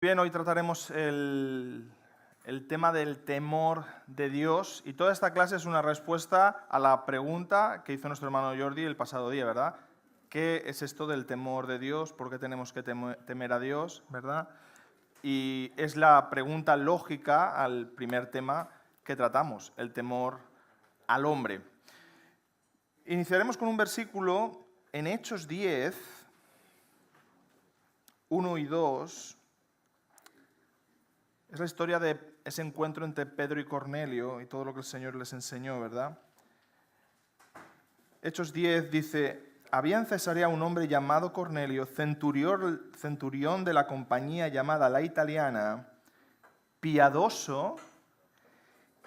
Bien, hoy trataremos el tema del temor de Dios y toda esta clase es una respuesta a la pregunta que hizo nuestro hermano Jordi el pasado día, ¿verdad? ¿Qué es esto del temor de Dios? ¿Por qué tenemos que temer a Dios? ¿Verdad? Y es la pregunta lógica al primer tema que tratamos, el temor al hombre. Iniciaremos con un versículo en Hechos 10, 1 y 2. Es la historia de ese encuentro entre Pedro y Cornelio y todo lo que el Señor les enseñó, ¿verdad? Hechos 10 dice: había en Cesarea un hombre llamado Cornelio, centurión de la compañía llamada La Italiana, piadoso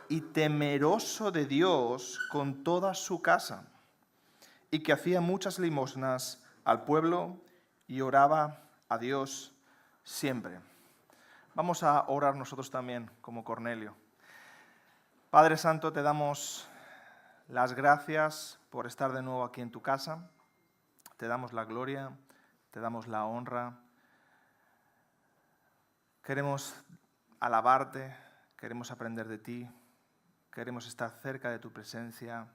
y temeroso de Dios con toda su casa, y que hacía muchas limosnas al pueblo y oraba a Dios siempre. Vamos a orar nosotros también, como Cornelio. Padre Santo, te damos las gracias por estar de nuevo aquí en tu casa. Te damos la gloria, te damos la honra. Queremos alabarte, queremos aprender de ti, queremos estar cerca de tu presencia,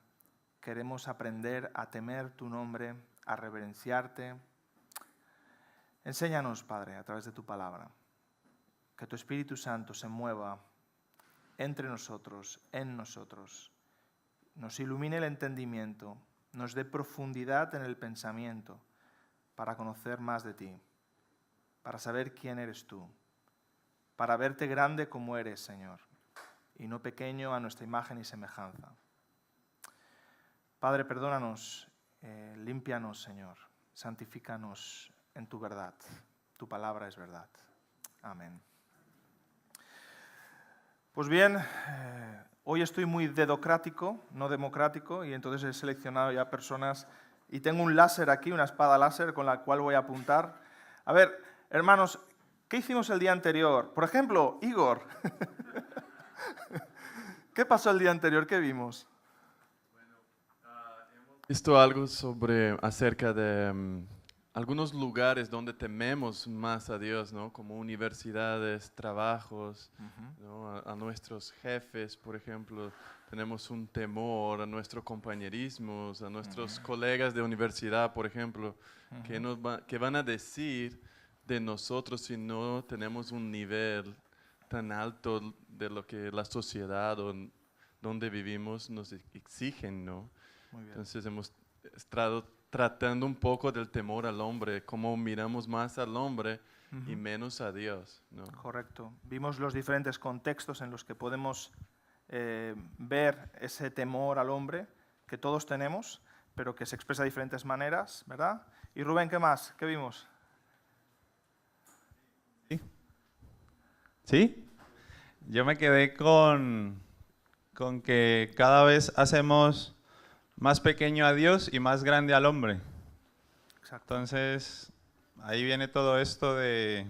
queremos aprender a temer tu nombre, a reverenciarte. Enséñanos, Padre, a través de tu palabra. Que tu Espíritu Santo se mueva entre nosotros, en nosotros, nos ilumine el entendimiento, nos dé profundidad en el pensamiento para conocer más de ti, para saber quién eres tú, para verte grande como eres, Señor, y no pequeño a nuestra imagen y semejanza. Padre, perdónanos, límpianos, Señor, santifícanos en tu verdad. Tu palabra es verdad. Amén. Pues bien, hoy estoy muy dedocrático, no democrático, y entonces he seleccionado ya personas y tengo un láser aquí, una espada láser con la cual voy a apuntar. A ver, hermanos, ¿qué hicimos el día anterior? Por ejemplo, Igor. ¿Qué pasó el día anterior? ¿Qué vimos? Hemos visto algo acerca de algunos lugares donde tememos más a Dios, ¿no? Como universidades, trabajos, ¿no? A nuestros jefes, por ejemplo, tenemos un temor, a nuestros compañerismos, a nuestros colegas de universidad, por ejemplo, que van a decir de nosotros si no tenemos un nivel tan alto de lo que la sociedad o donde vivimos nos exigen, ¿no? Muy bien. Entonces hemos estado tratando un poco del temor al hombre, cómo miramos más al hombre y menos a Dios, ¿no? Correcto. Vimos los diferentes contextos en los que podemos ver ese temor al hombre que todos tenemos, pero que se expresa de diferentes maneras, ¿verdad? Y Rubén, ¿qué más? ¿Qué vimos? ¿Sí? Yo me quedé con que cada vez hacemos más pequeño a Dios y más grande al hombre. Exacto. Entonces, ahí viene todo esto de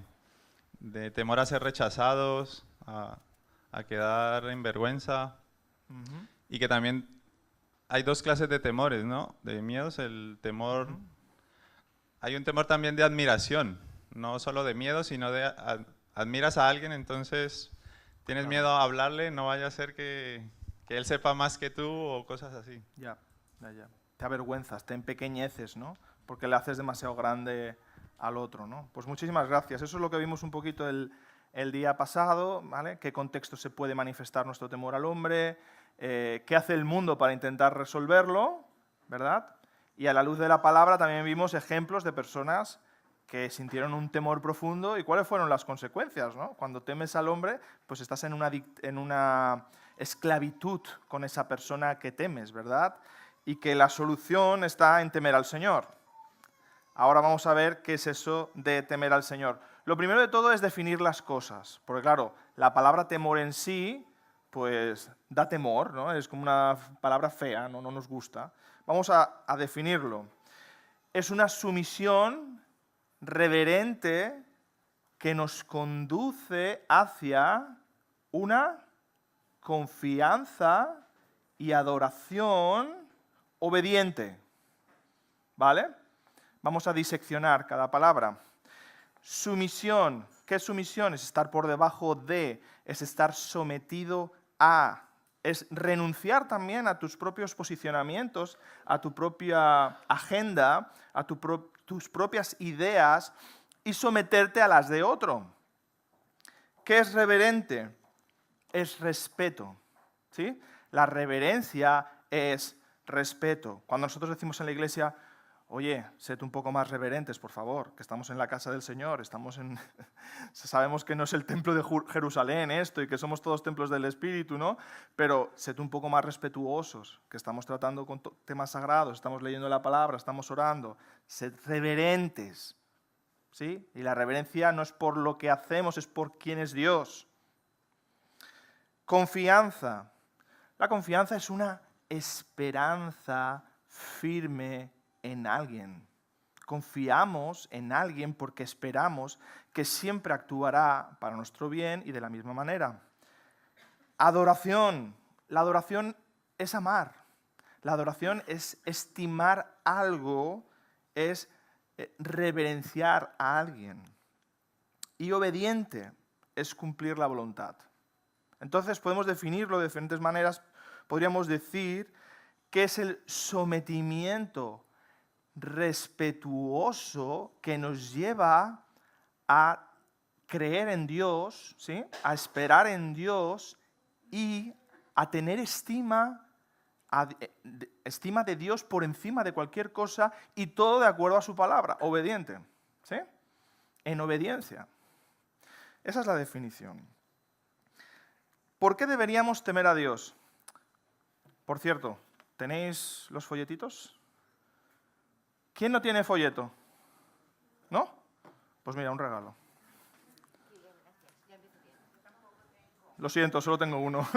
temor a ser rechazados, a quedar en vergüenza. Y que también hay dos clases de temores, ¿no? De miedos, el temor... Hay un temor también de admiración, no solo de miedo, sino de admiras a alguien, entonces tienes miedo a hablarle, no vaya a ser que él sepa más que tú o cosas así. Ya. Te avergüenzas, te empequeñeces, ¿no? Porque le haces demasiado grande al otro, ¿no? Pues muchísimas gracias. Eso es lo que vimos un poquito el día pasado, ¿vale? ¿Qué contexto se puede manifestar nuestro temor al hombre? ¿Qué hace el mundo para intentar resolverlo? ¿Verdad? Y a la luz de la palabra también vimos ejemplos de personas que sintieron un temor profundo y cuáles fueron las consecuencias, ¿no? Cuando temes al hombre, pues estás en una esclavitud con esa persona que temes, ¿verdad? Y que la solución está en temer al Señor. Ahora vamos a ver qué es eso de temer al Señor. Lo primero de todo es definir las cosas, porque claro, la palabra temor en sí, pues da temor, ¿no? Es como una palabra fea, no nos gusta. Vamos a definirlo. Es una sumisión reverente que nos conduce hacia una confianza y adoración obediente. ¿Vale? Vamos a diseccionar cada palabra. Sumisión. ¿Qué es sumisión? Es estar por debajo de, es estar sometido a, es renunciar también a tus propios posicionamientos, a tu propia agenda, a tus propias ideas y someterte a las de otro. ¿Qué es reverente? Es respeto, ¿sí? La reverencia es respeto. Cuando nosotros decimos en la iglesia, oye, sed un poco más reverentes, por favor, que estamos en la casa del Señor, sabemos que no es el templo de Jerusalén esto y que somos todos templos del Espíritu, ¿no? Pero sed un poco más respetuosos, que estamos tratando con temas sagrados, estamos leyendo la palabra, estamos orando. Sed reverentes, ¿sí? Y la reverencia no es por lo que hacemos, es por quién es Dios. Confianza. La confianza es una esperanza firme en alguien. Confiamos en alguien porque esperamos que siempre actuará para nuestro bien y de la misma manera. Adoración. La adoración es amar. La adoración es estimar algo, es reverenciar a alguien. Y obediente es cumplir la voluntad. Entonces podemos definirlo de diferentes maneras. Podríamos decir que es el sometimiento respetuoso que nos lleva a creer en Dios, ¿sí? A esperar en Dios y a tener estima de Dios por encima de cualquier cosa y todo de acuerdo a su palabra, obediente, ¿sí? En obediencia. Esa es la definición. ¿Por qué deberíamos temer a Dios? Por cierto, ¿tenéis los folletitos? ¿Quién no tiene folleto? ¿No? Pues mira, un regalo. Lo siento, solo tengo uno.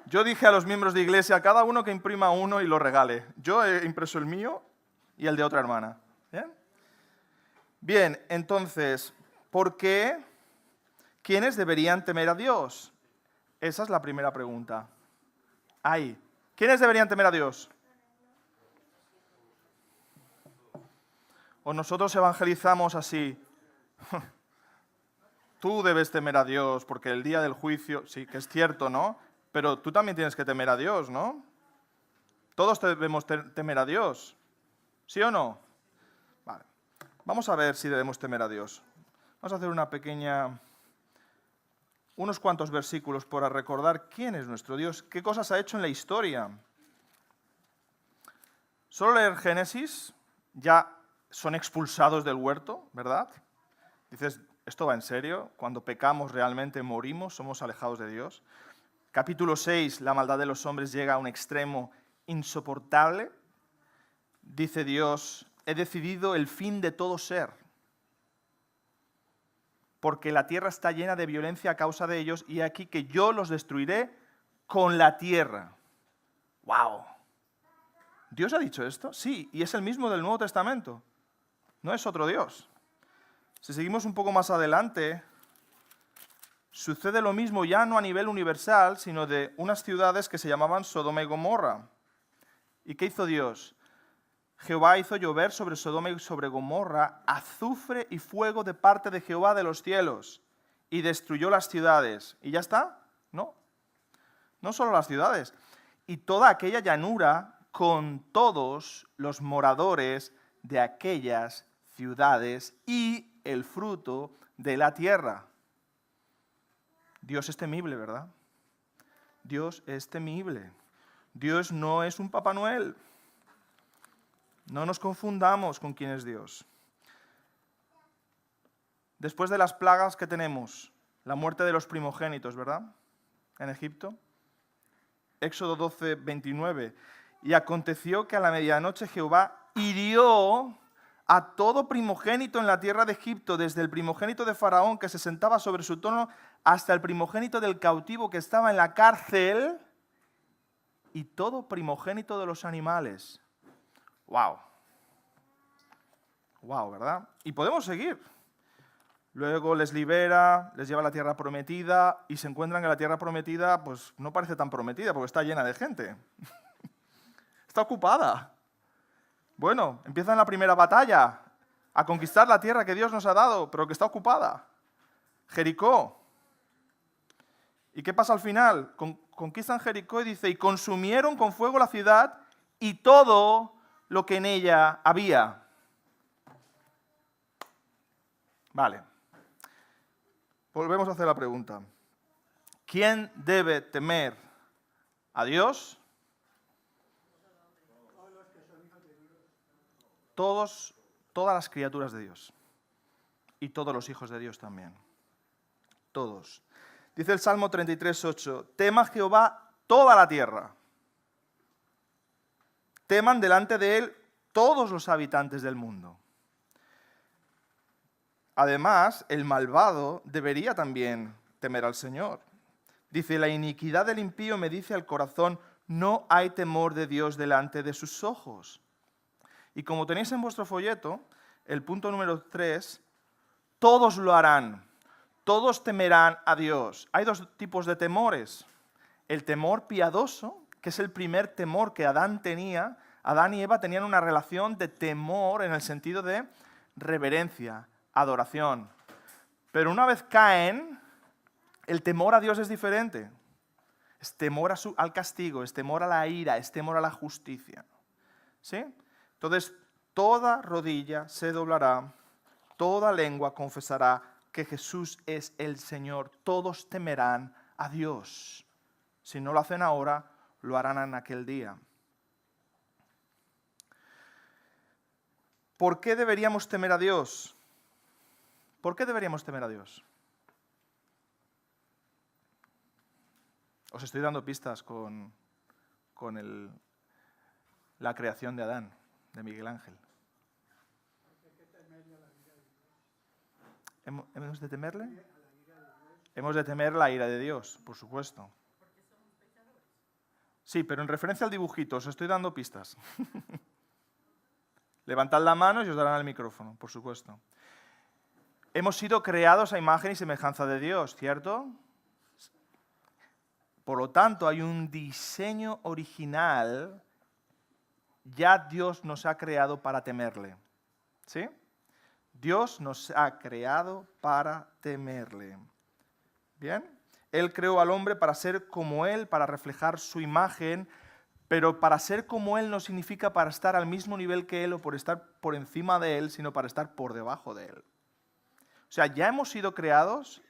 Yo dije a los miembros de iglesia, cada uno que imprima uno y lo regale. Yo he impreso el mío y el de otra hermana. ¿Bien? Bien, entonces, ¿por qué? ¿Quiénes deberían temer a Dios? Esa es la primera pregunta. Ahí. ¿Quiénes deberían temer a Dios? O nosotros evangelizamos así. Tú debes temer a Dios porque el día del juicio, sí, que es cierto, ¿no? Pero tú también tienes que temer a Dios, ¿no? Todos debemos temer a Dios. ¿Sí o no? Vale. Vamos a ver si debemos temer a Dios. Vamos a hacer unos cuantos versículos para recordar quién es nuestro Dios, qué cosas ha hecho en la historia. Solo leer Génesis ya son expulsados del huerto, ¿verdad? Dices, ¿esto va en serio? Cuando pecamos realmente morimos, somos alejados de Dios. Capítulo 6, la maldad de los hombres llega a un extremo insoportable. Dice Dios, he decidido el fin de todo ser, porque la tierra está llena de violencia a causa de ellos, y aquí que yo los destruiré con la tierra. ¡Wow! ¿Dios ha dicho esto? Sí, y es el mismo del Nuevo Testamento. No es otro Dios. Si seguimos un poco más adelante, sucede lo mismo ya no a nivel universal, sino de unas ciudades que se llamaban Sodoma y Gomorra. ¿Y qué hizo Dios? Jehová hizo llover sobre Sodoma y sobre Gomorra azufre y fuego de parte de Jehová de los cielos, y destruyó las ciudades. ¿Y ya está? No. No solo las ciudades. Y toda aquella llanura con todos los moradores de aquellas ciudades y el fruto de la tierra. Dios es temible, ¿verdad? Dios es temible. Dios no es un Papá Noel. No nos confundamos con quién es Dios. Después de las plagas que tenemos, la muerte de los primogénitos, ¿verdad? En Egipto. Éxodo 12, 29. Y aconteció que a la medianoche Jehová hirió a todo primogénito en la tierra de Egipto, desde el primogénito de Faraón que se sentaba sobre su trono hasta el primogénito del cautivo que estaba en la cárcel y todo primogénito de los animales. ¡Wow! ¡Wow!, ¿verdad? Y podemos seguir. Luego les libera, les lleva a la tierra prometida y se encuentran que la tierra prometida pues no parece tan prometida porque está llena de gente. Está ocupada. Bueno, empiezan la primera batalla. a conquistar la tierra que Dios nos ha dado, pero que está ocupada. Jericó. ¿Y qué pasa al final? Conquistan Jericó y dice, y consumieron con fuego la ciudad y todo lo que en ella había. Vale. Volvemos a hacer la pregunta. ¿Quién debe temer a Dios? Todas las criaturas de Dios. Y todos los hijos de Dios también. Todos. Dice el Salmo 33:8, tema a Jehová toda la tierra. Teman delante de él todos los habitantes del mundo. Además, el malvado debería también temer al Señor. Dice, la iniquidad del impío me dice al corazón, no hay temor de Dios delante de sus ojos. Y como tenéis en vuestro folleto, el punto número 3, todos lo harán, todos temerán a Dios. Hay dos tipos de temores. El temor piadoso, que es el primer temor que Adán tenía. Adán y Eva tenían una relación de temor en el sentido de reverencia, adoración. Pero una vez caen, el temor a Dios es diferente. Es temor al castigo, es temor a la ira, es temor a la justicia. ¿Sí? Entonces, toda rodilla se doblará, toda lengua confesará que Jesús es el Señor. Todos temerán a Dios. Si no lo hacen ahora, lo harán en aquel día. ¿Por qué deberíamos temer a Dios? ¿Por qué deberíamos temer a Dios? Os estoy dando pistas con la creación de Adán, de Miguel Ángel. ¿Hemos de temerle? Hemos de temer la ira de Dios, por supuesto. Sí, pero en referencia al dibujito, os estoy dando pistas. Levantad la mano y os darán el micrófono, por supuesto. Hemos sido creados a imagen y semejanza de Dios, ¿cierto? Por lo tanto, hay un diseño original. Ya Dios nos ha creado para temerle. ¿Sí? Dios nos ha creado para temerle. ¿Bien? Él creó al hombre para ser como Él, para reflejar su imagen, pero para ser como Él no significa para estar al mismo nivel que Él o por estar por encima de Él, sino para estar por debajo de Él. O sea, ya hemos sido creados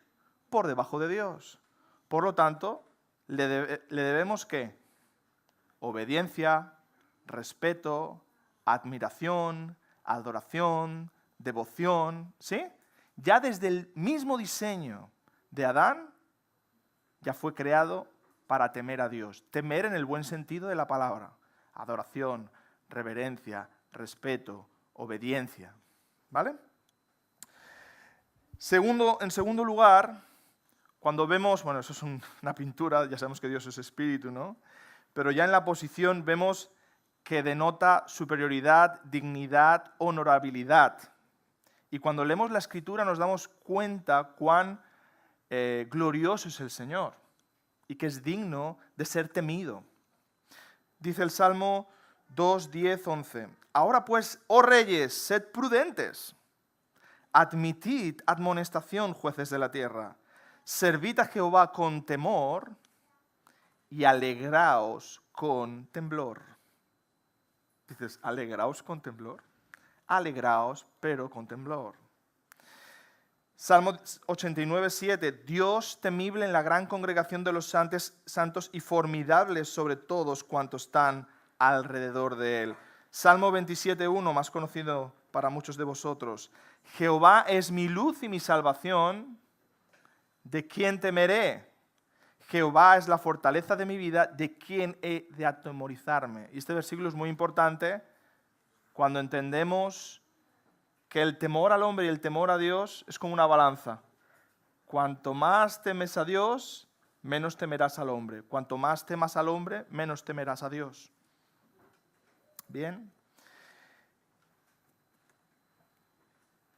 por debajo de Dios. Por lo tanto, le debemos ¿qué? Obediencia, respeto, admiración, adoración, devoción, ¿sí? Ya desde el mismo diseño de Adán, ya fue creado para temer a Dios. Temer en el buen sentido de la palabra. Adoración, reverencia, respeto, obediencia. ¿Vale? En segundo lugar, cuando vemos, bueno, eso es una pintura, ya sabemos que Dios es espíritu, ¿no? Pero ya en la posición vemos que denota superioridad, dignidad, honorabilidad. Y cuando leemos la Escritura nos damos cuenta cuán glorioso es el Señor y que es digno de ser temido. Dice el Salmo 2, 10, 11. Ahora pues, oh reyes, sed prudentes. Admitid admonestación, jueces de la tierra. Servid a Jehová con temor y alegraos con temblor. Dices, ¿alegraos con temblor? Alegraos, pero con temblor. Salmo 89, 7. Dios temible en la gran congregación de los santos y formidable sobre todos cuantos están alrededor de él. Salmo 27, 1, más conocido para muchos de vosotros. Jehová es mi luz y mi salvación. ¿De quién temeré? Jehová es la fortaleza de mi vida. ¿De quién he de atemorizarme? Y este versículo es muy importante cuando entendemos que el temor al hombre y el temor a Dios es como una balanza. Cuanto más temes a Dios, menos temerás al hombre. Cuanto más temas al hombre, menos temerás a Dios. Bien.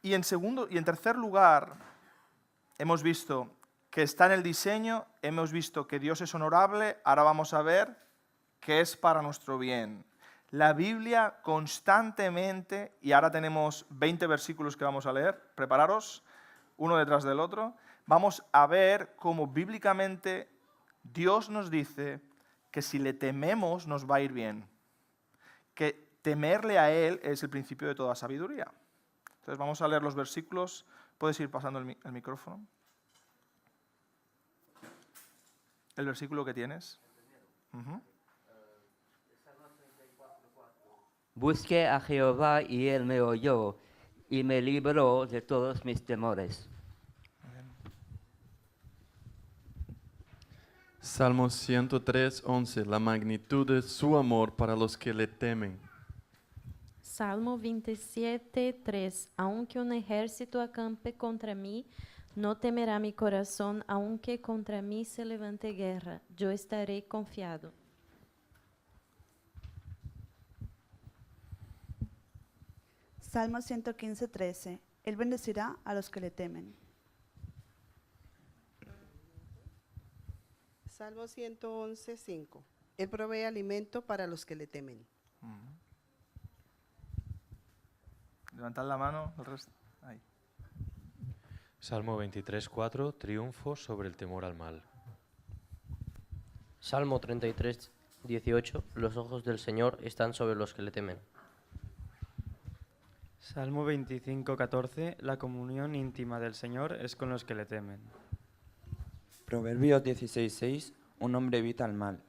Y en tercer lugar, hemos visto que está en el diseño, hemos visto que Dios es honorable, ahora vamos a ver que es para nuestro bien. La Biblia constantemente, y ahora tenemos 20 versículos que vamos a leer, prepararos, uno detrás del otro, vamos a ver cómo bíblicamente Dios nos dice que si le tememos nos va a ir bien, que temerle a Él es el principio de toda sabiduría. Entonces vamos a leer los versículos. ¿Puedes ir pasando el micrófono? ¿El versículo que tienes? Busqué a Jehová y Él me oyó y me libró de todos mis temores. Salmo 103, 11. La magnitud de su amor para los que le temen. Salmo 27, 3. Aunque un ejército acampe contra mí, no temerá mi corazón, aunque contra mí se levante guerra, yo estaré confiado. Salmo 115, 13. Él bendecirá a los que le temen. Salmo 111, 5. Él provee alimento para los que le temen. Levantad la mano, el resto. Ahí. Salmo 23, 4. Triunfo sobre el temor al mal. Salmo 33, 18. Los ojos del Señor están sobre los que le temen. Salmo 25, 14. La comunión íntima del Señor es con los que le temen. Proverbios 16, 6. Un hombre evita el mal.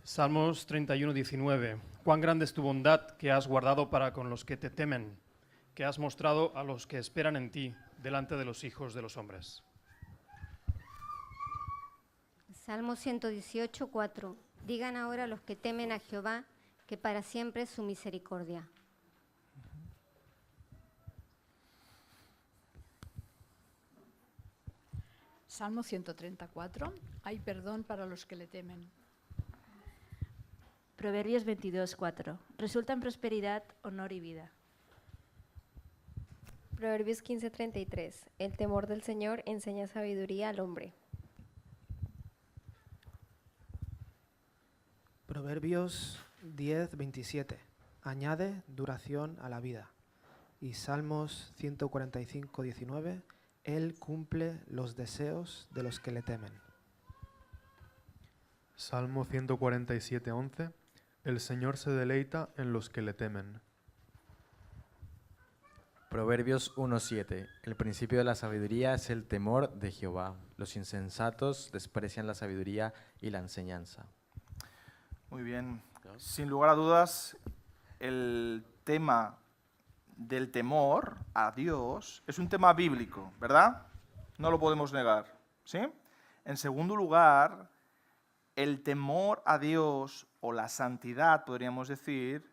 Salmos 31, 19. Cuán grande es tu bondad que has guardado para con los que te temen, que has mostrado a los que esperan en ti, delante de los hijos de los hombres. Salmo 118, 4. Digan ahora los que temen a Jehová, que para siempre es su misericordia. Salmo 134. Hay perdón para los que le temen. Proverbios 22, 4. Resulta en prosperidad, honor y vida. Proverbios 15, 33. El temor del Señor enseña sabiduría al hombre. Proverbios 10, 27. Añade duración a la vida. Y Salmos 145, 19. Él cumple los deseos de los que le temen. Salmo 147, 11. El Señor se deleita en los que le temen. Proverbios 1:7. El principio de la sabiduría es el temor de Jehová. Los insensatos desprecian la sabiduría y la enseñanza. Muy bien. Sin lugar a dudas, el tema del temor a Dios es un tema bíblico, ¿verdad? No lo podemos negar, ¿sí? En segundo lugar, el temor a Dios o la santidad, podríamos decir,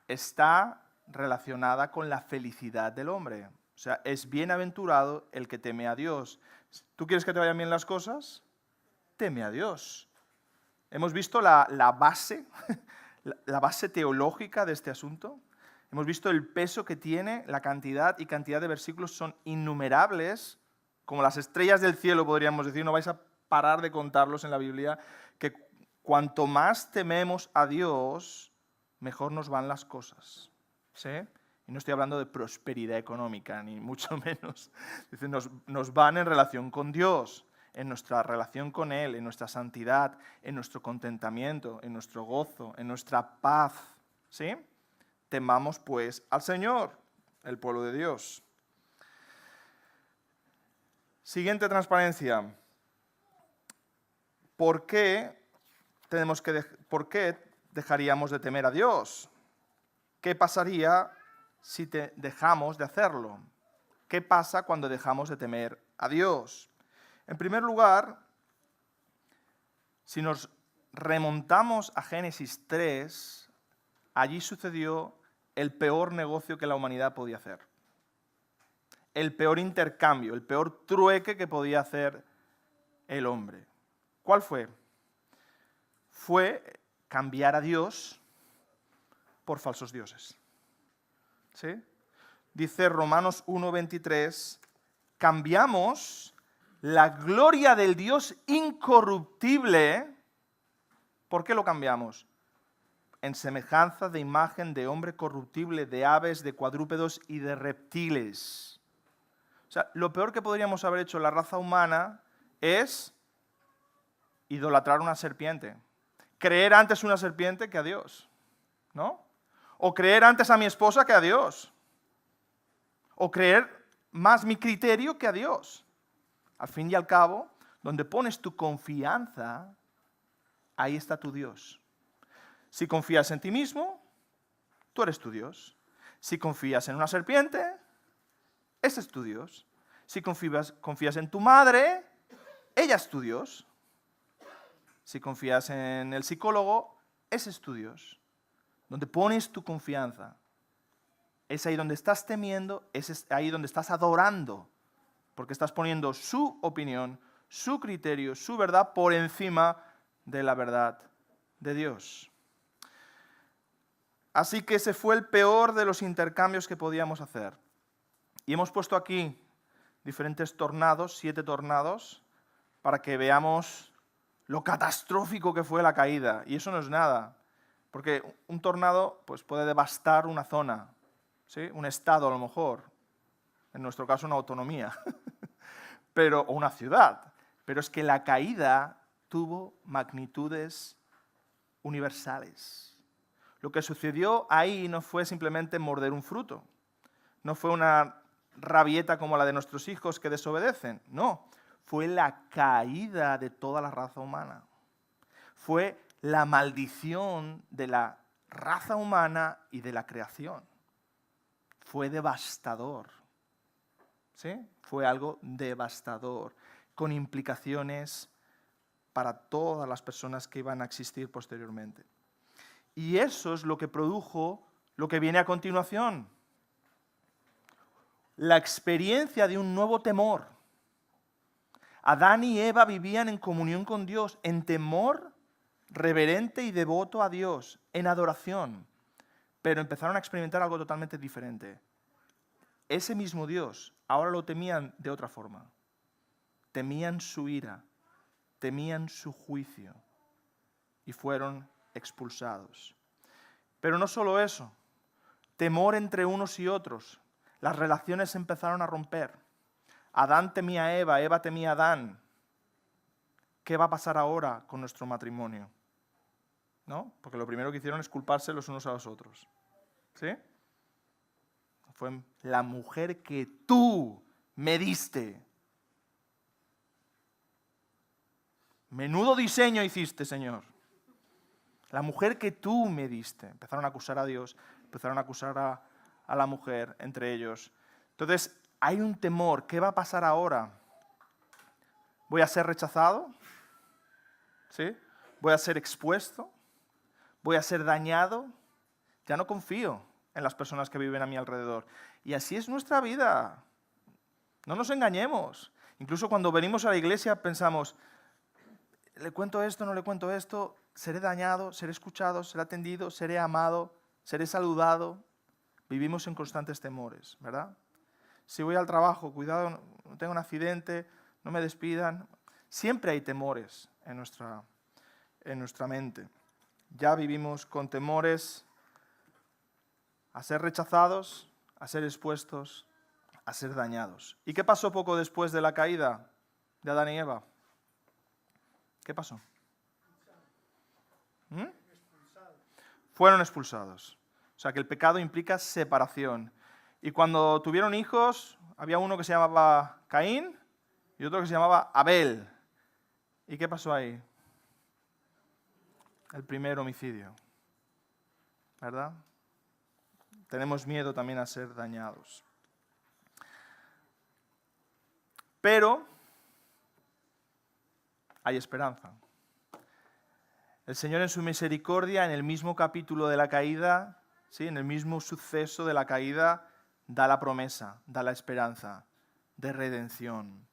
está relacionada con la felicidad del hombre. O sea, es bienaventurado el que teme a Dios. ¿Tú quieres que te vayan bien las cosas? Teme a Dios. Hemos visto la base, la base teológica de este asunto. Hemos visto el peso que tiene, la cantidad de versículos son innumerables, como las estrellas del cielo, podríamos decir. No vais a parar de contarlos en la Biblia, que cuanto más tememos a Dios, mejor nos van las cosas. ¿Sí? Y no estoy hablando de prosperidad económica, ni mucho menos. Dice, nos van en relación con Dios, en nuestra relación con Él, en nuestra santidad, en nuestro contentamiento, en nuestro gozo, en nuestra paz. ¿Sí? Temamos pues al Señor, el pueblo de Dios. Siguiente transparencia. ¿Por qué dejaríamos de temer a Dios? ¿Qué pasaría si dejamos de hacerlo? ¿Qué pasa cuando dejamos de temer a Dios? En primer lugar, si nos remontamos a Génesis 3, allí sucedió el peor negocio que la humanidad podía hacer. El peor intercambio, el peor trueque que podía hacer el hombre. ¿Cuál fue? Fue cambiar a Dios por falsos dioses. ¿Sí? Dice Romanos 1:23, cambiamos la gloria del Dios incorruptible ¿Por qué lo cambiamos? En semejanza de imagen de hombre corruptible, de aves, de cuadrúpedos y de reptiles. O sea, lo peor que podríamos haber hecho la raza humana es idolatrar una serpiente. Creer antes una serpiente que a Dios, ¿no? O creer antes a mi esposa que a Dios. O creer más mi criterio que a Dios. Al fin y al cabo, donde pones tu confianza, ahí está tu Dios. Si confías en ti mismo, tú eres tu Dios. Si confías en una serpiente, ese es tu Dios. Si confías en tu madre, ella es tu Dios. Si confías en el psicólogo, ese es tu Dios. Donde pones tu confianza, es ahí donde estás temiendo, es ahí donde estás adorando, porque estás poniendo su opinión, su criterio, su verdad por encima de la verdad de Dios. Así que ese fue el peor de los intercambios que podíamos hacer. Y hemos puesto aquí diferentes tornados, 7 tornados, para que veamos lo catastrófico que fue la caída. Y eso no es nada, porque un tornado pues, puede devastar una zona, ¿sí? Un estado a lo mejor, en nuestro caso una autonomía, o una ciudad. Pero es que la caída tuvo magnitudes universales. Lo que sucedió ahí no fue simplemente morder un fruto, no fue una rabieta como la de nuestros hijos que desobedecen, no, fue la caída de toda la raza humana. Fue la maldición de la raza humana y de la creación. Fue devastador, ¿sí? Fue algo devastador, con implicaciones para todas las personas que iban a existir posteriormente. Y eso es lo que produjo lo que viene a continuación. La experiencia de un nuevo temor. Adán y Eva vivían en comunión con Dios, en temor reverente y devoto a Dios, en adoración. Pero empezaron a experimentar algo totalmente diferente. Ese mismo Dios ahora lo temían de otra forma. Temían su ira, temían su juicio y fueron expulsados. Pero no solo eso, temor entre unos y otros. Las relaciones se empezaron a romper. Adán temía a Eva, Eva temía a Adán. ¿Qué va a pasar ahora con nuestro matrimonio? ¿No? Porque lo primero que hicieron es culparse los unos a los otros. ¿Sí? Fue la mujer que tú me diste. Menudo diseño hiciste, Señor. La mujer que tú me diste. Empezaron a acusar a Dios, empezaron a acusar a la mujer entre ellos. Entonces, hay un temor. ¿Qué va a pasar ahora? ¿Voy a ser rechazado? ¿Sí? ¿Voy a ser expuesto? ¿Voy a ser dañado? Ya no confío en las personas que viven a mi alrededor. Y así es nuestra vida. No nos engañemos. Incluso cuando venimos a la iglesia pensamos, ¿le cuento esto, no le cuento esto? ¿Seré dañado? ¿Seré escuchado? ¿Seré atendido? ¿Seré amado? ¿Seré saludado? Vivimos en constantes temores, ¿verdad? Si voy al trabajo, cuidado, no tengo un accidente, no me despidan. Siempre hay temores en nuestra mente. Ya vivimos con temores a ser rechazados, a ser expuestos, a ser dañados. ¿Y qué pasó poco después de la caída de Adán y Eva? ¿Qué pasó? Fueron expulsados. O sea que el pecado implica separación. Y cuando tuvieron hijos, había uno que se llamaba Caín y otro que se llamaba Abel. ¿Y qué pasó ahí? El primer homicidio. ¿Verdad? Tenemos miedo también a ser dañados. Pero hay esperanza. El Señor en su misericordia, en el mismo capítulo de la caída, ¿sí? En el mismo suceso de la caída, da la promesa, da la esperanza de redención.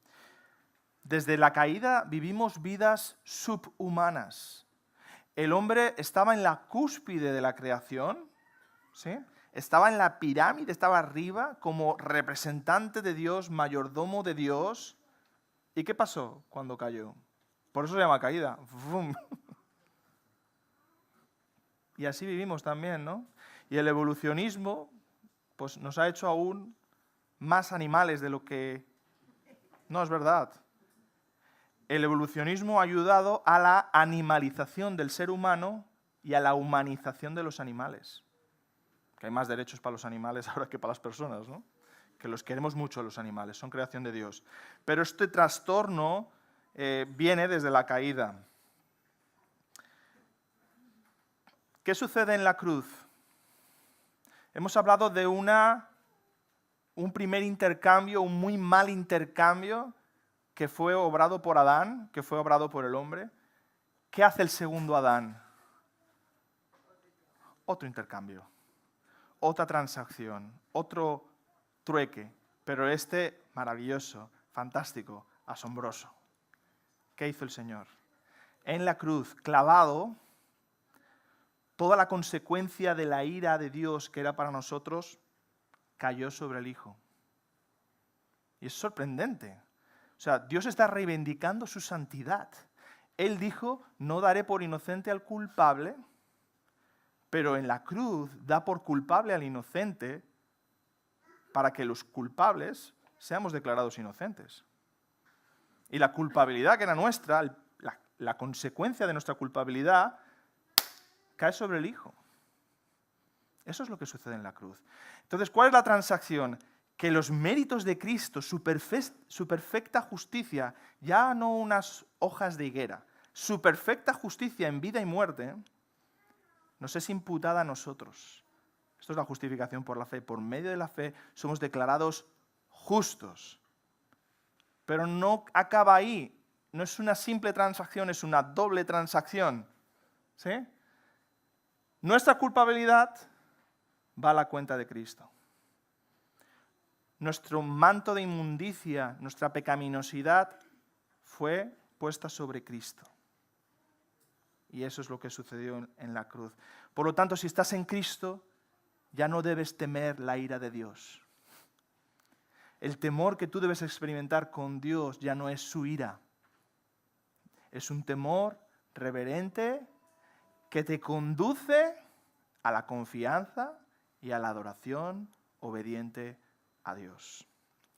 Desde la caída vivimos vidas subhumanas. El hombre estaba en la cúspide de la creación, ¿sí? Estaba en la pirámide, estaba arriba como representante de Dios, mayordomo de Dios. ¿Y qué pasó cuando cayó? Por eso se llama caída. ¡Fum! Y así vivimos también, ¿no? Y el evolucionismo pues, nos ha hecho aún más animales de lo que... No, es verdad. El evolucionismo ha ayudado a la animalización del ser humano y a la humanización de los animales. Que hay más derechos para los animales ahora que para las personas, ¿no? Que los queremos mucho los animales, son creación de Dios. Pero este trastorno viene desde la caída. ¿Qué sucede en la cruz? Hemos hablado de un primer intercambio, un muy mal intercambio, que fue obrado por Adán, que fue obrado por el hombre. ¿Qué hace el segundo Adán? Otro intercambio, otra transacción, otro trueque, pero este maravilloso, fantástico, asombroso. ¿Qué hizo el Señor? En la cruz, clavado, toda la consecuencia de la ira de Dios que era para nosotros cayó sobre el Hijo. Y es sorprendente. O sea, Dios está reivindicando su santidad. Él dijo, no daré por inocente al culpable, pero en la cruz da por culpable al inocente para que los culpables seamos declarados inocentes. Y la culpabilidad que era nuestra, la consecuencia de nuestra culpabilidad, cae sobre el Hijo. Eso es lo que sucede en la cruz. Entonces, ¿cuál es la transacción? Que los méritos de Cristo, su perfecta justicia, ya no unas hojas de higuera, su perfecta justicia en vida y muerte, nos es imputada a nosotros. Esto es la justificación por la fe. Por medio de la fe somos declarados justos. Pero no acaba ahí. No es una simple transacción, es una doble transacción. ¿Sí? Nuestra culpabilidad va a la cuenta de Cristo. Nuestro manto de inmundicia, nuestra pecaminosidad fue puesta sobre Cristo. Y eso es lo que sucedió en la cruz. Por lo tanto, si estás en Cristo, ya no debes temer la ira de Dios. El temor que tú debes experimentar con Dios ya no es su ira. Es un temor reverente que te conduce a la confianza y a la adoración obediente a Dios.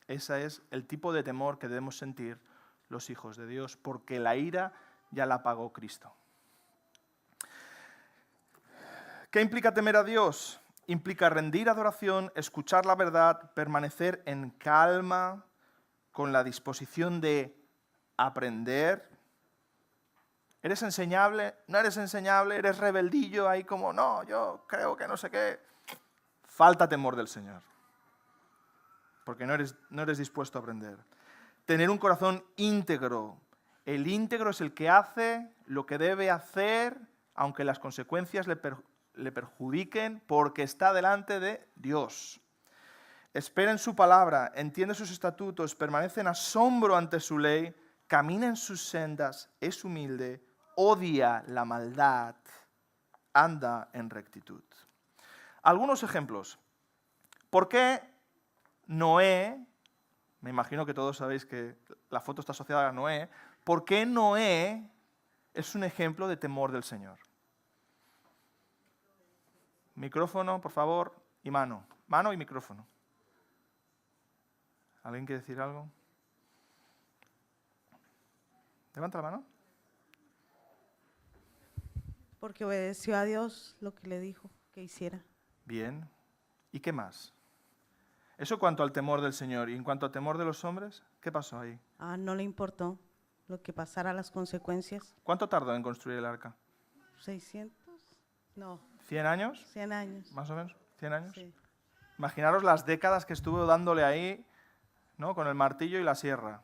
Ese es el tipo de temor que debemos sentir los hijos de Dios, porque la ira ya la pagó Cristo. ¿Qué implica temer a Dios? Implica rendir adoración, escuchar la verdad, permanecer en calma, con la disposición de aprender. ¿Eres enseñable? ¿No eres enseñable? ¿Eres rebeldillo ahí como, no, yo creo que no sé qué? Falta temor del Señor, porque no eres dispuesto a aprender. Tener un corazón íntegro. El íntegro es el que hace lo que debe hacer, aunque las consecuencias le perjudiquen, porque está delante de Dios. Espera en su palabra, entiende sus estatutos, permanece en asombro ante su ley, camina en sus sendas, es humilde, odia la maldad, anda en rectitud. Algunos ejemplos. ¿Por qué Noé, me imagino que todos sabéis que la foto está asociada a Noé, ¿por qué Noé es un ejemplo de temor del Señor? Micrófono, por favor, y mano. Mano y micrófono. ¿Alguien quiere decir algo? Levanta la mano. Porque obedeció a Dios lo que le dijo que hiciera. Bien. ¿Y qué más? Eso cuanto al temor del Señor. ¿Y en cuanto al temor de los hombres? ¿Qué pasó ahí? No le importó lo que pasara, las consecuencias. ¿Cuánto tardó en construir el arca? 600, no. ¿100 años? 100 años. ¿Más o menos? ¿100 años? Sí. Imaginaros las décadas que estuvo dándole ahí, ¿no? Con el martillo y la sierra.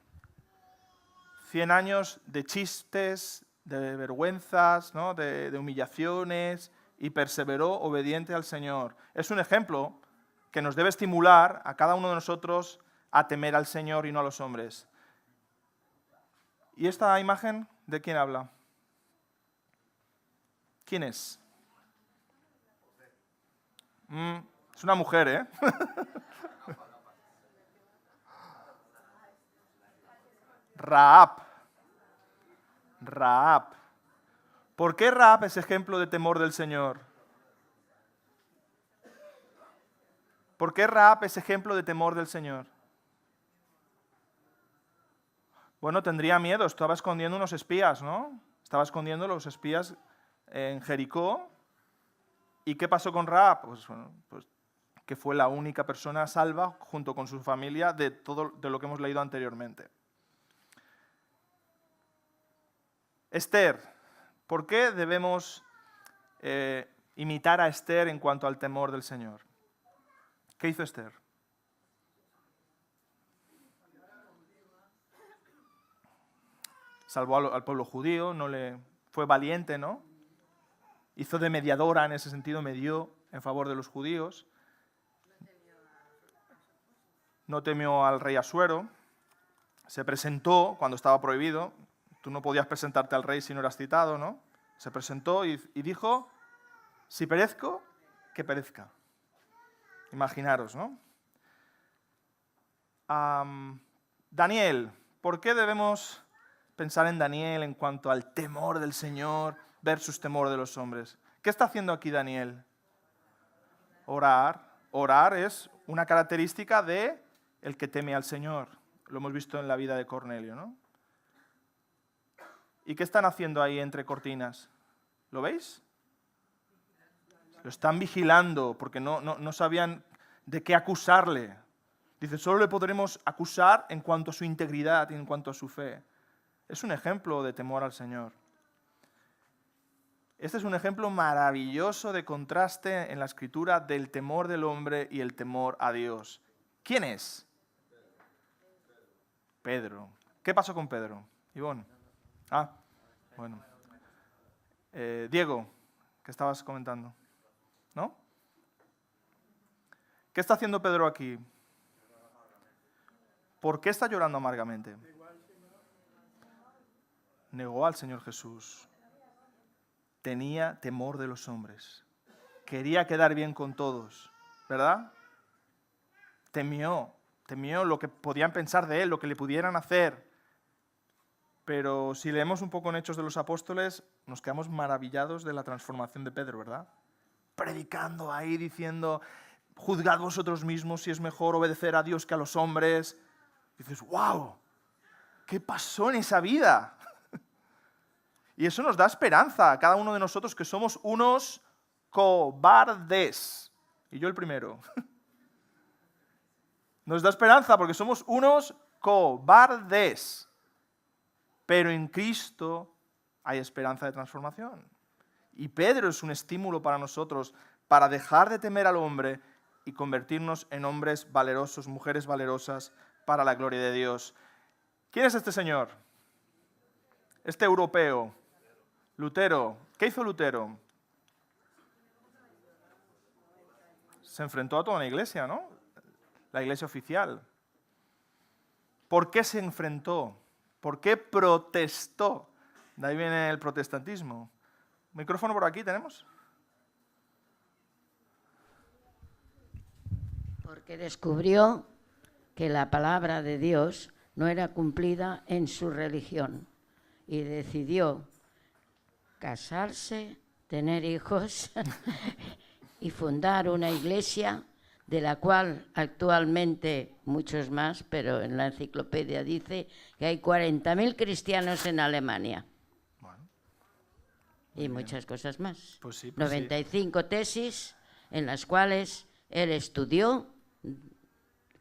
100 años de chistes, de vergüenzas, ¿no? de humillaciones, y perseveró obediente al Señor. Es un ejemplo que nos debe estimular a cada uno de nosotros a temer al Señor y no a los hombres. ¿Y esta imagen de quién habla? ¿Quién es? Es una mujer, ¿eh? Rahab. ¿Por qué Rahab es ejemplo de temor del Señor? ¿Por qué Rahab es ejemplo de temor del Señor? Bueno, tendría miedo, estaba escondiendo unos espías, ¿no? Estaba escondiendo los espías en Jericó. ¿Y qué pasó con Rahab? Pues, bueno, pues que fue la única persona salva junto con su familia de todo de lo que hemos leído anteriormente. Esther, ¿por qué debemos imitar a Esther en cuanto al temor del Señor? ¿Qué hizo Esther? Salvó al pueblo judío, fue valiente, ¿no? Hizo de mediadora en ese sentido, medió en favor de los judíos. No temió al rey Asuero. Se presentó cuando estaba prohibido. Tú no podías presentarte al rey si no eras citado, ¿no? Se presentó y dijo, si perezco, que perezca. Imaginaros, ¿no? Daniel, ¿por qué debemos pensar en Daniel en cuanto al temor del Señor versus temor de los hombres? ¿Qué está haciendo aquí Daniel? Orar. Orar es una característica de el que teme al Señor. Lo hemos visto en la vida de Cornelio, ¿no? ¿Y qué están haciendo ahí entre cortinas? ¿Lo veis? Lo están vigilando porque no sabían de qué acusarle. Dice, solo le podremos acusar en cuanto a su integridad y en cuanto a su fe. Es un ejemplo de temor al Señor. Este es un ejemplo maravilloso de contraste en la Escritura del temor del hombre y el temor a Dios. ¿Quién es? Pedro. ¿Qué pasó con Pedro? Ivonne. Bueno. Diego, ¿qué estabas comentando? ¿No? ¿Qué está haciendo Pedro aquí? ¿Por qué está llorando amargamente? Negó al Señor Jesús. Tenía temor de los hombres. Quería quedar bien con todos, ¿verdad? Temió lo que podían pensar de él, lo que le pudieran hacer. Pero si leemos un poco en Hechos de los Apóstoles, nos quedamos maravillados de la transformación de Pedro, ¿verdad? Predicando ahí, diciendo, juzgad vosotros mismos si es mejor obedecer a Dios que a los hombres. Y dices, ¡wow! ¿Qué pasó en esa vida? Y eso nos da esperanza a cada uno de nosotros que somos unos cobardes. Y yo el primero. Nos da esperanza porque somos unos cobardes. Pero en Cristo hay esperanza de transformación. Y Pedro es un estímulo para nosotros para dejar de temer al hombre y convertirnos en hombres valerosos, mujeres valerosas para la gloria de Dios. ¿Quién es este señor? Este europeo. Lutero. ¿Qué hizo Lutero? Se enfrentó a toda una iglesia, ¿no? La iglesia oficial. ¿Por qué se enfrentó? ¿Por qué protestó? De ahí viene el protestantismo. ¿Micrófono por aquí tenemos? Porque descubrió que la palabra de Dios no era cumplida en su religión y decidió casarse, tener hijos y fundar una iglesia de la cual actualmente muchos más, pero en la enciclopedia dice que hay 40.000 cristianos en Alemania. Bueno, y muchas cosas más. Pues sí, 95 tesis en las cuales él estudió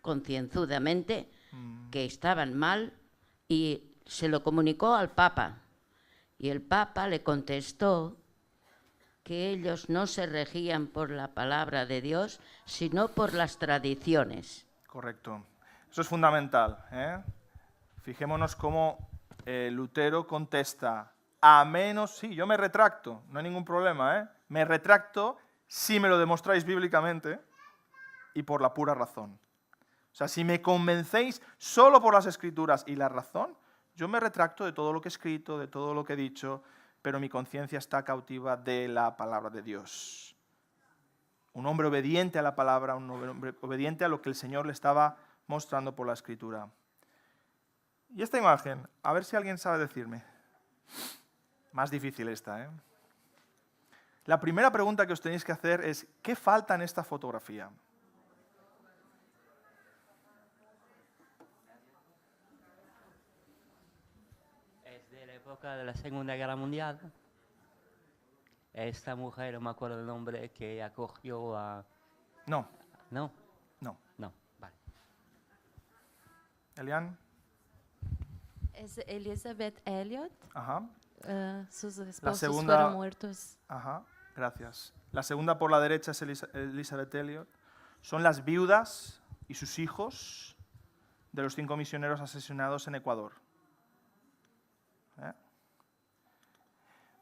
concienzudamente que estaban mal y se lo comunicó al Papa. Y el Papa le contestó que ellos no se regían por la palabra de Dios, sino por las tradiciones. Correcto. Eso es fundamental, ¿eh? Fijémonos cómo Lutero contesta, a menos, sí, yo me retracto, no hay ningún problema, ¿eh? Me retracto si me lo demostráis bíblicamente y por la pura razón. O sea, si me convencéis solo por las Escrituras y la razón, yo me retracto de todo lo que he escrito, de todo lo que he dicho, pero mi conciencia está cautiva de la palabra de Dios. Un hombre obediente a la palabra, un hombre obediente a lo que el Señor le estaba mostrando por la Escritura. Y esta imagen, a ver si alguien sabe decirme. Más difícil esta, ¿eh? La primera pregunta que os tenéis que hacer es, ¿qué falta en esta fotografía? época de la Segunda Guerra Mundial. Esta mujer, no me acuerdo el nombre, que acogió a... No. ¿No? No. No, vale. Elian. Es Elizabeth Elliot. Ajá. Sus La esposos segunda, fueron muertos. Ajá, gracias. La segunda por la derecha es Elizabeth Elliot. Son las viudas y sus hijos de los 5 misioneros asesinados en Ecuador.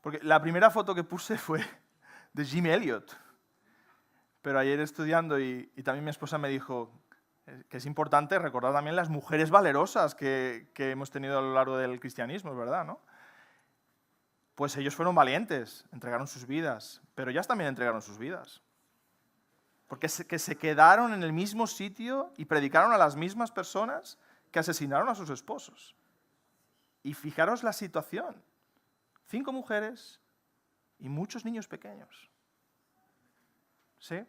Porque la primera foto que puse fue de Jim Elliot. Pero ayer estudiando y también mi esposa me dijo que es importante recordar también las mujeres valerosas que hemos tenido a lo largo del cristianismo, ¿verdad? ¿No? Pues ellos fueron valientes, entregaron sus vidas, pero ellas también entregaron sus vidas. Porque se quedaron en el mismo sitio y predicaron a las mismas personas que asesinaron a sus esposos. Y fijaros la situación. 5 mujeres y muchos niños pequeños. ¿Sí?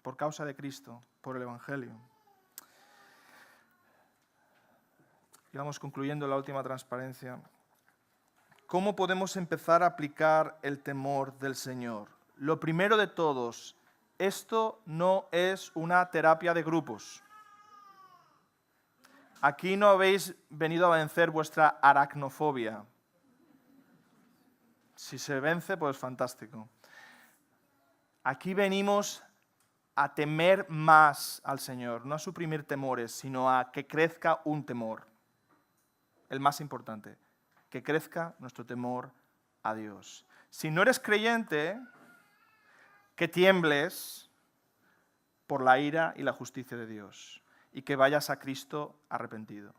Por causa de Cristo, por el Evangelio. Y vamos concluyendo la última transparencia. ¿Cómo podemos empezar a aplicar el temor del Señor? Lo primero de todos, esto no es una terapia de grupos. Aquí no habéis venido a vencer vuestra aracnofobia. Si se vence, pues fantástico. Aquí venimos a temer más al Señor, no a suprimir temores, sino a que crezca un temor. El más importante, que crezca nuestro temor a Dios. Si no eres creyente, que tiembles por la ira y la justicia de Dios y que vayas a Cristo arrepentido.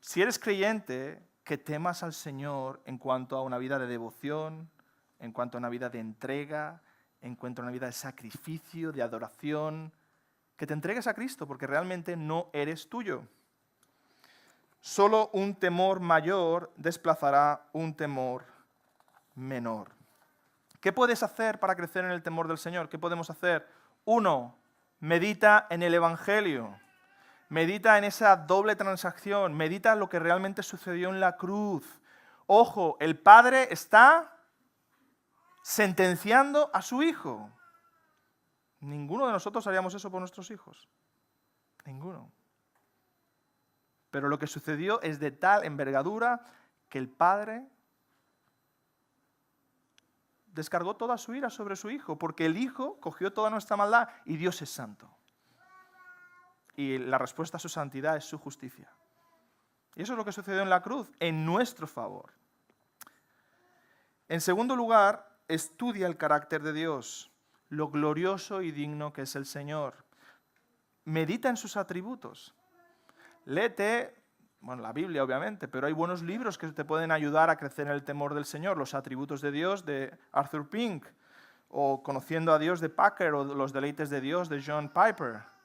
Si eres creyente, que temas al Señor en cuanto a una vida de devoción, en cuanto a una vida de entrega, en cuanto a una vida de sacrificio, de adoración, que te entregues a Cristo porque realmente no eres tuyo. Solo un temor mayor desplazará un temor menor. ¿Qué puedes hacer para crecer en el temor del Señor? ¿Qué podemos hacer? 1, medita en el Evangelio. Medita en esa doble transacción, medita lo que realmente sucedió en la cruz. Ojo, el Padre está sentenciando a su Hijo. Ninguno de nosotros haríamos eso por nuestros hijos. Ninguno. Pero lo que sucedió es de tal envergadura que el Padre descargó toda su ira sobre su Hijo, porque el Hijo cogió toda nuestra maldad y Dios es santo. Y la respuesta a su santidad es su justicia. Y eso es lo que sucedió en la cruz, en nuestro favor. En segundo lugar, estudia el carácter de Dios, lo glorioso y digno que es el Señor. Medita en sus atributos. Léete, la Biblia obviamente, pero hay buenos libros que te pueden ayudar a crecer en el temor del Señor. Los atributos de Dios de Arthur Pink, o Conociendo a Dios de Packer, o Los deleites de Dios de John Piper.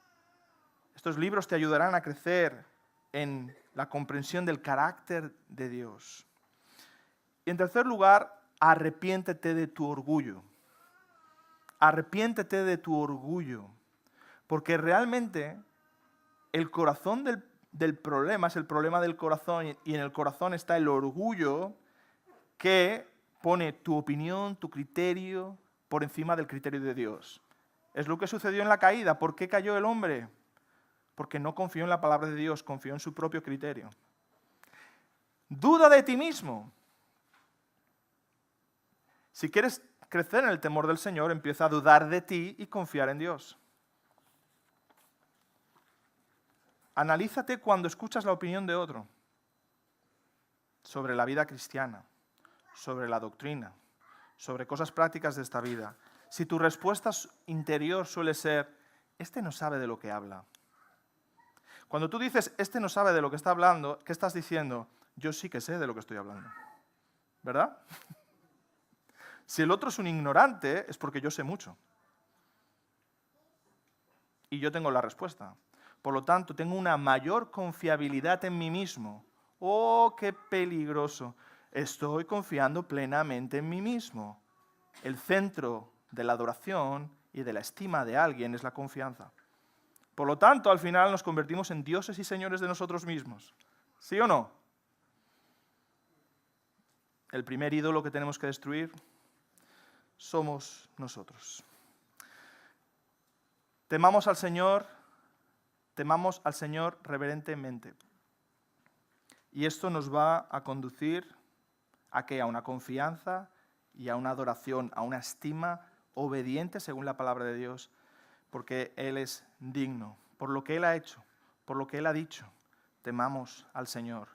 Estos libros te ayudarán a crecer en la comprensión del carácter de Dios. Y en tercer lugar, arrepiéntete de tu orgullo. Arrepiéntete de tu orgullo. Porque realmente el corazón del problema es el problema del corazón, y en el corazón está el orgullo que pone tu opinión, tu criterio por encima del criterio de Dios. Es lo que sucedió en la caída. ¿Por qué cayó el hombre? Porque no confió en la palabra de Dios, confió en su propio criterio. Duda de ti mismo. Si quieres crecer en el temor del Señor, empieza a dudar de ti y confiar en Dios. Analízate cuando escuchas la opinión de otro sobre la vida cristiana, sobre la doctrina, sobre cosas prácticas de esta vida. Si tu respuesta interior suele ser, este no sabe de lo que habla. Cuando tú dices, este no sabe de lo que está hablando, ¿qué estás diciendo? Yo sí que sé de lo que estoy hablando. ¿Verdad? Si el otro es un ignorante, es porque yo sé mucho. Y yo tengo la respuesta. Por lo tanto, tengo una mayor confiabilidad en mí mismo. ¡Oh, qué peligroso! Estoy confiando plenamente en mí mismo. El centro de la adoración y de la estima de alguien es la confianza. Por lo tanto, al final nos convertimos en dioses y señores de nosotros mismos. ¿Sí o no? el primer ídolo que tenemos que destruir somos nosotros. Temamos al Señor reverentemente. Y esto nos va a conducir ¿a qué? A una confianza y a una adoración, a una estima obediente según la palabra de Dios, porque Él es digno, por lo que Él ha hecho, por lo que Él ha dicho. Temamos al Señor,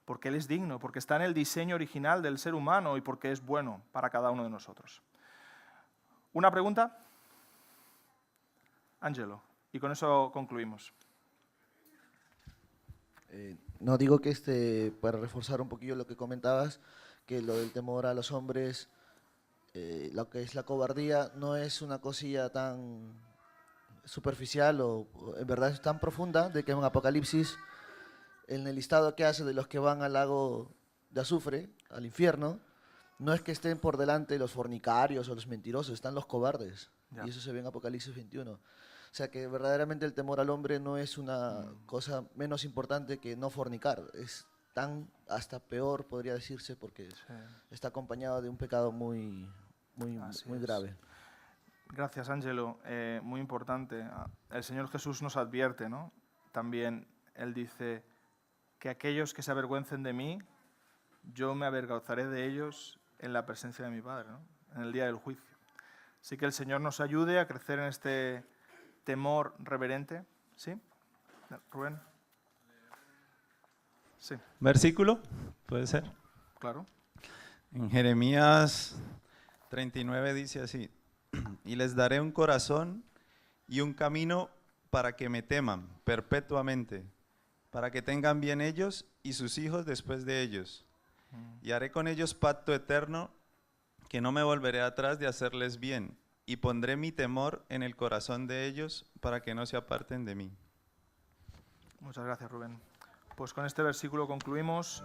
porque Él es digno, porque está en el diseño original del ser humano y porque es bueno para cada uno de nosotros. ¿Una pregunta? Ángelo, y con eso concluimos. No, digo que para reforzar un poquillo lo que comentabas, que lo del temor a los hombres, lo que es la cobardía, no es una cosilla tan superficial o en verdad es tan profunda, de que en Apocalipsis, en el listado que hace de los que van al lago de azufre, al infierno, no es que estén por delante los fornicarios o los mentirosos, están los cobardes. Ya. Y eso se ve en Apocalipsis 21. O sea que verdaderamente el temor al hombre no es una cosa menos importante que no fornicar. Es tan hasta peor, podría decirse, porque está acompañado de un pecado muy grave. Gracias, Ángelo. Muy importante. El Señor Jesús nos advierte, ¿no? También Él dice que aquellos que se avergüencen de mí, yo me avergonzaré de ellos en la presencia de mi Padre, ¿no? En el día del juicio. Así que el Señor nos ayude a crecer en este temor reverente. ¿Sí? Rubén. Sí. ¿Versículo? ¿Puede ser? Claro. En Jeremías 39 dice así: y les daré un corazón y un camino para que me teman perpetuamente, para que tengan bien ellos y sus hijos después de ellos. Y haré con ellos pacto eterno, que no me volveré atrás de hacerles bien, y pondré mi temor en el corazón de ellos para que no se aparten de mí. Muchas gracias, Rubén. Pues con este versículo concluimos.